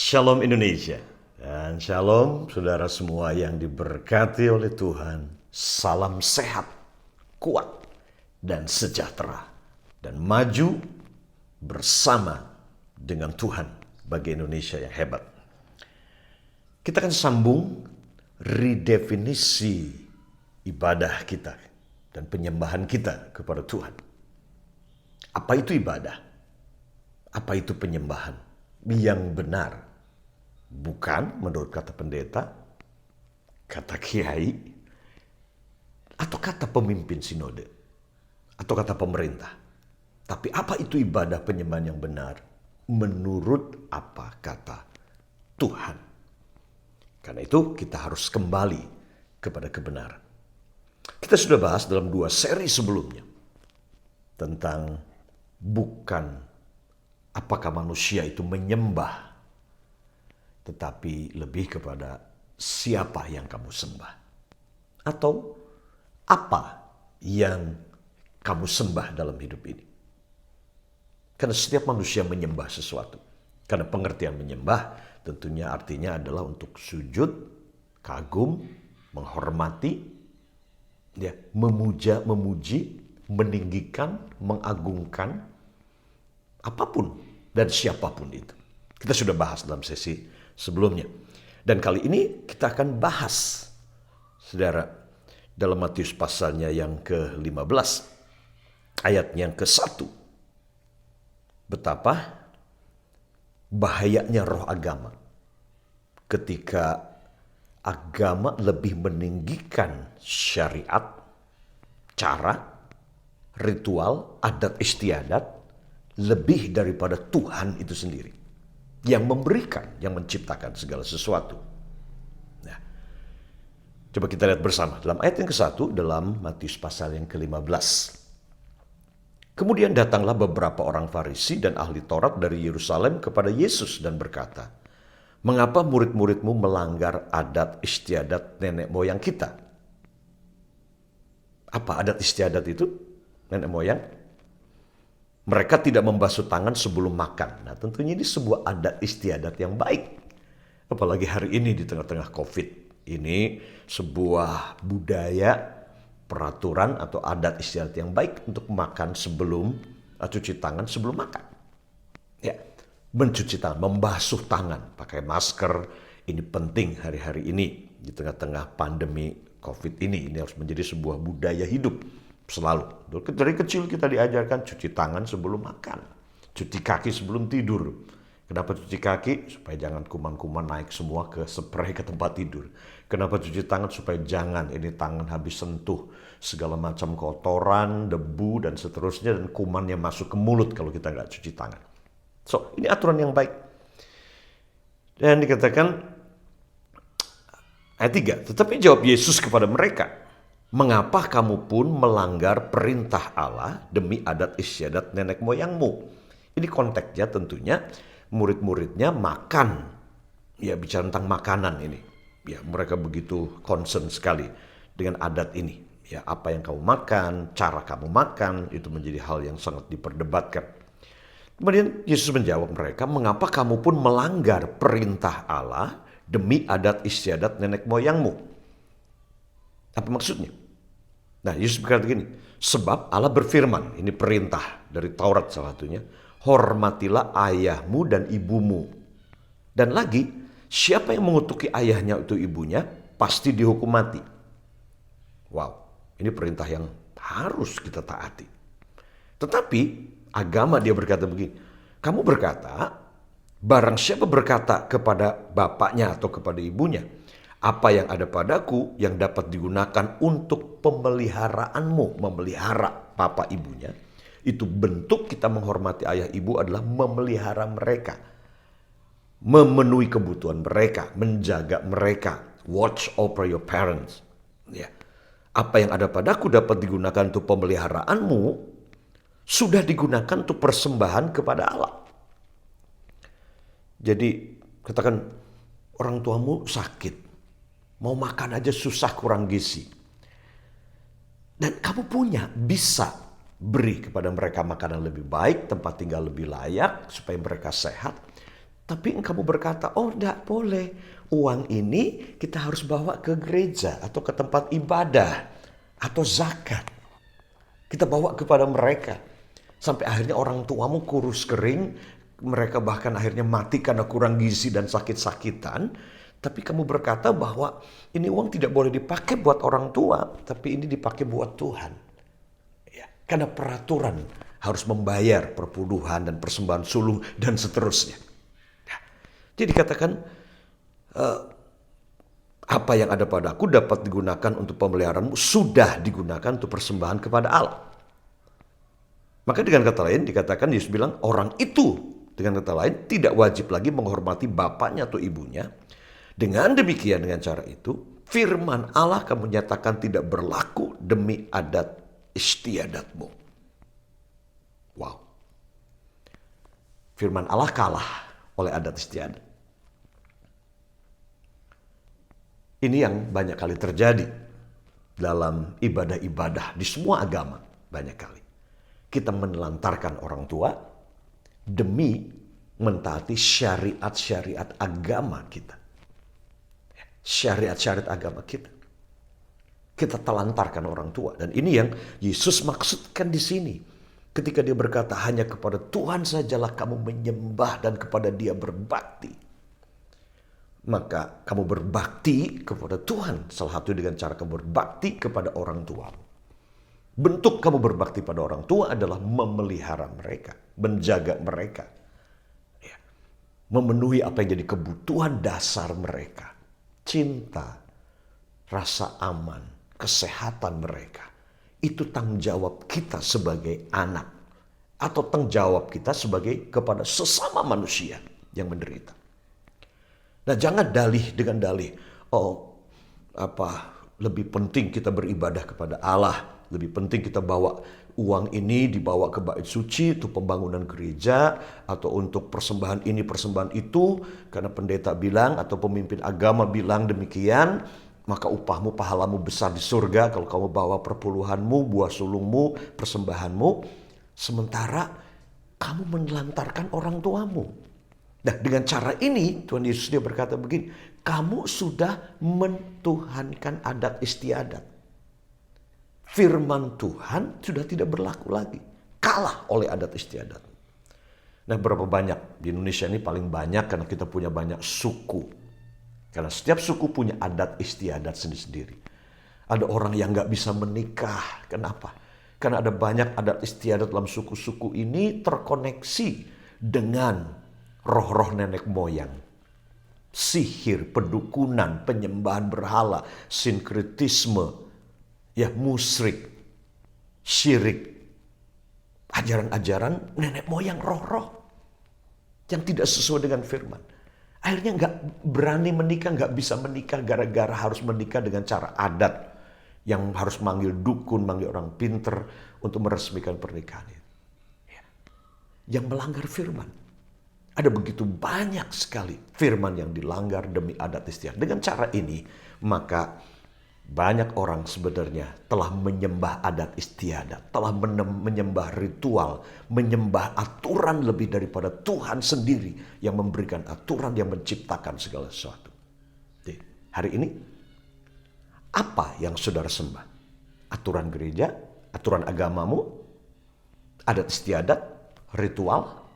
Shalom Indonesia dan shalom saudara semua yang diberkati oleh Tuhan. Salam sehat, kuat, dan sejahtera. Dan maju bersama dengan Tuhan bagi Indonesia yang hebat. Kita akan sambung redefinisi ibadah kita dan penyembahan kita kepada Tuhan. Apa itu ibadah? Apa itu penyembahan yang benar? Bukan menurut kata pendeta, kata kiai, atau kata pemimpin sinode, atau kata pemerintah. Tapi apa itu ibadah penyembahan yang benar? Menurut apa kata Tuhan. Karena itu kita harus kembali kepada kebenaran. Kita sudah bahas dalam 2 seri sebelumnya tentang bukan apakah manusia itu menyembah, tetapi lebih kepada siapa yang kamu sembah. Atau apa yang kamu sembah dalam hidup ini. Karena setiap manusia menyembah sesuatu. Karena pengertian menyembah tentunya artinya adalah untuk sujud, kagum, menghormati, memuja, memuji, meninggikan, mengagungkan, apapun dan siapapun itu. Kita sudah bahas dalam sesi sebelumnya. Dan kali ini kita akan bahas, saudara, dalam Matius pasalnya yang ke-15, ayatnya yang ke-1. Betapa bahayanya roh agama ketika agama lebih meninggikan syariat, cara, ritual, adat istiadat, lebih daripada Tuhan itu sendiri. Yang memberikan, yang menciptakan segala sesuatu. Nah, coba kita lihat bersama dalam ayat yang ke-1 dalam Matius pasal yang ke-15. Kemudian datanglah beberapa orang Farisi dan ahli Taurat dari Yerusalem kepada Yesus dan berkata, "Mengapa murid-muridmu melanggar adat istiadat nenek moyang kita?" Apa adat istiadat itu? Nenek moyang? Mereka tidak membasuh tangan sebelum makan. Nah, tentunya ini sebuah adat istiadat yang baik. Apalagi hari ini di tengah-tengah COVID. Ini sebuah budaya, peraturan atau adat istiadat yang baik untuk makan sebelum, cuci tangan sebelum makan. Ya, mencuci tangan, membasuh tangan, pakai masker. Ini penting hari-hari ini di tengah-tengah pandemi COVID ini. Ini harus menjadi sebuah budaya hidup. Selalu. Dari kecil kita diajarkan cuci tangan sebelum makan. Cuci kaki sebelum tidur. Kenapa cuci kaki? Supaya jangan kuman-kuman naik semua ke spray ke tempat tidur. Kenapa cuci tangan? Supaya jangan ini tangan habis sentuh segala macam kotoran, debu, dan seterusnya. Dan kuman yang masuk ke mulut kalau kita nggak cuci tangan. So, ini aturan yang baik. Dan dikatakan ayat 3. Tetapi jawab Yesus kepada mereka, "Mengapa kamu pun melanggar perintah Allah demi adat istiadat nenek moyangmu?" Ini konteksnya tentunya murid-muridnya makan. Ya, bicara tentang makanan ini. Ya, mereka begitu concern sekali dengan adat ini. Ya, apa yang kamu makan, cara kamu makan, itu menjadi hal yang sangat diperdebatkan. Kemudian Yesus menjawab mereka, "Mengapa kamu pun melanggar perintah Allah demi adat istiadat nenek moyangmu?" Apa maksudnya? Nah, Yesus berkata gini, sebab Allah berfirman, ini perintah dari Taurat salah satunya, "Hormatilah ayahmu dan ibumu." Dan lagi, siapa yang mengutuki ayahnya atau ibunya, pasti dihukum mati. Wow, ini perintah yang harus kita taati. Tetapi, agama dia berkata begini, kamu berkata, barang siapa berkata kepada bapaknya atau kepada ibunya, "Apa yang ada padaku yang dapat digunakan untuk pemeliharaanmu," memelihara papa ibunya, itu bentuk kita menghormati ayah ibu adalah memelihara mereka, memenuhi kebutuhan mereka, menjaga mereka, watch over your parents. Ya. Apa yang ada padaku dapat digunakan untuk pemeliharaanmu, sudah digunakan untuk persembahan kepada Allah. Jadi katakan orang tuamu sakit, mau makan aja susah, kurang gizi. Dan kamu punya, bisa beri kepada mereka makanan lebih baik, tempat tinggal lebih layak, supaya mereka sehat. Tapi kamu berkata, oh tidak boleh. Uang ini kita harus bawa ke gereja atau ke tempat ibadah atau zakat. Kita bawa kepada mereka. Sampai akhirnya orang tuamu kurus kering. Mereka bahkan akhirnya mati karena kurang gizi dan sakit-sakitan. Tapi kamu berkata bahwa ini uang tidak boleh dipakai buat orang tua. Tapi ini dipakai buat Tuhan. Ya, karena peraturan harus membayar perpuluhan dan persembahan sulung dan seterusnya. Ya, jadi dikatakan apa yang ada padaku dapat digunakan untuk pemeliharaanmu. Sudah digunakan untuk persembahan kepada Allah. Maka dengan kata lain dikatakan Yesus bilang orang itu dengan kata lain tidak wajib lagi menghormati bapaknya atau ibunya. Dengan demikian dengan cara itu firman Allah kamu nyatakan tidak berlaku demi adat istiadatmu. Wow. Firman Allah kalah oleh adat istiadat. Ini yang banyak kali terjadi dalam ibadah-ibadah di semua agama banyak kali. Kita menelantarkan orang tua demi mentaati syariat-syariat agama kita. Syariat-syariat agama kita. Kita telantarkan orang tua. Dan ini yang Yesus maksudkan di sini. Ketika dia berkata hanya kepada Tuhan sajalah kamu menyembah dan kepada dia berbakti. Maka kamu berbakti kepada Tuhan. Salah satu dengan cara kamu berbakti kepada orang tuamu. Bentuk kamu berbakti pada orang tua adalah memelihara mereka, menjaga mereka. Ya. Memenuhi apa yang jadi kebutuhan dasar mereka. Cinta, rasa aman, kesehatan mereka. Itu tanggung jawab kita sebagai anak. Atau tanggung jawab kita sebagai kepada sesama manusia yang menderita. Nah jangan dalih dengan dalih. Lebih penting kita beribadah kepada Allah. Lebih penting kita bawa uang ini dibawa ke bait suci untuk pembangunan gereja atau untuk persembahan ini persembahan itu karena pendeta bilang atau pemimpin agama bilang demikian, maka upahmu pahalamu besar di surga kalau kamu bawa perpuluhanmu, buah sulungmu, persembahanmu, sementara kamu menelantarkan orang tuamu. Nah dengan cara ini Tuhan Yesus dia berkata begini, kamu sudah mentuhankan adat istiadat. Firman Tuhan sudah tidak berlaku lagi. Kalah oleh adat istiadat. Nah berapa banyak di Indonesia ini paling banyak karena kita punya banyak suku. Karena setiap suku punya adat istiadat sendiri-sendiri. Ada orang yang gak bisa menikah. Kenapa? Karena ada banyak adat istiadat dalam suku-suku ini terkoneksi dengan roh-roh nenek moyang. Sihir, pedukunan, penyembahan berhala, sinkretisme, musyrik, syirik, ajaran-ajaran nenek moyang roh-roh yang tidak sesuai dengan firman. Akhirnya gak berani menikah, gak bisa menikah gara-gara harus menikah dengan cara adat yang harus manggil dukun, manggil orang pinter untuk meresmikan pernikahan itu. Yang melanggar firman. Ada begitu banyak sekali firman yang dilanggar demi adat istiadat. Dengan cara ini, maka banyak orang sebenarnya telah menyembah adat istiadat, telah menyembah ritual, menyembah aturan lebih daripada Tuhan sendiri yang memberikan aturan, yang menciptakan segala sesuatu. Jadi, hari ini, apa yang saudara sembah? Aturan gereja, aturan agamamu, adat istiadat, ritual?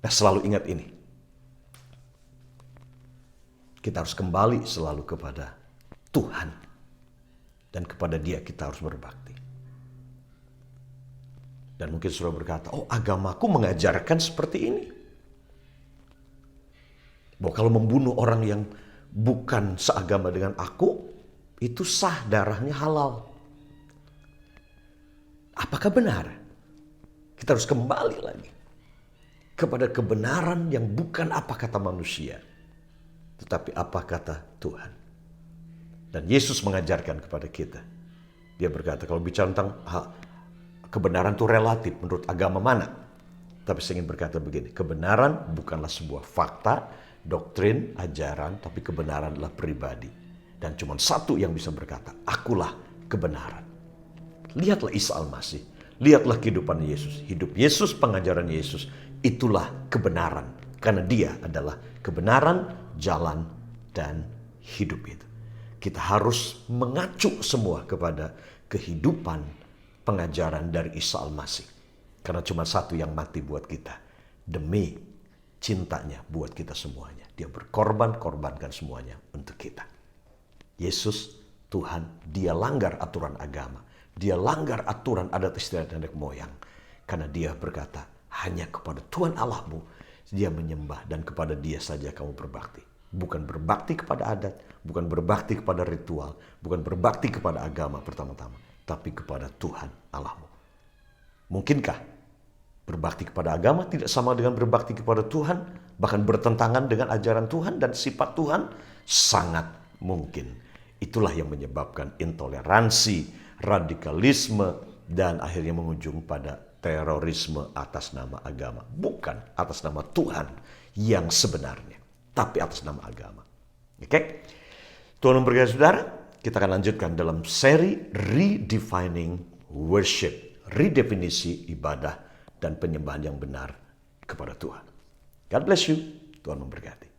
Nah selalu ingat ini. Kita harus kembali selalu kepada Tuhan. Dan kepada dia kita harus berbakti. Dan mungkin saudara berkata, oh agamaku mengajarkan seperti ini. Bahwa kalau membunuh orang yang bukan seagama dengan aku, itu sah, darahnya halal. Apakah benar? Kita harus kembali lagi kepada kebenaran yang bukan apa kata manusia, tetapi apa kata Tuhan. Dan Yesus mengajarkan kepada kita. Dia berkata kalau bicara tentang kebenaran itu relatif menurut agama mana. Tapi saya ingin berkata begini, kebenaran bukanlah sebuah fakta, doktrin, ajaran, tapi kebenaran adalah pribadi. Dan cuma satu yang bisa berkata, akulah kebenaran. Lihatlah Isa Al-Masih, lihatlah kehidupan Yesus. Hidup Yesus, pengajaran Yesus, itulah kebenaran. Karena dia adalah kebenaran, jalan, dan hidup itu. Kita harus mengacu semua kepada kehidupan pengajaran dari Isa Al-Masih. Karena cuma satu yang mati buat kita. Demi cintanya buat kita semuanya. Dia korbankan semuanya untuk kita. Yesus, Tuhan, dia langgar aturan agama. Dia langgar aturan adat istiadat nenek moyang. Karena dia berkata, hanya kepada Tuhan Allahmu dia menyembah dan kepada dia saja kamu berbakti. Bukan berbakti kepada adat, bukan berbakti kepada ritual, bukan berbakti kepada agama pertama-tama, tapi kepada Tuhan Allahmu. Mungkinkah berbakti kepada agama tidak sama dengan berbakti kepada Tuhan, bahkan bertentangan dengan ajaran Tuhan dan sifat Tuhan? Sangat mungkin. Itulah yang menyebabkan intoleransi, radikalisme, dan akhirnya mengujung pada terorisme atas nama agama. Bukan atas nama Tuhan yang sebenarnya, tapi atas nama agama. Oke? Tuhan memberkati saudara. Kita akan lanjutkan dalam seri Redefining Worship. Redefinisi ibadah dan penyembahan yang benar kepada Tuhan. God bless you. Tuhan memberkati.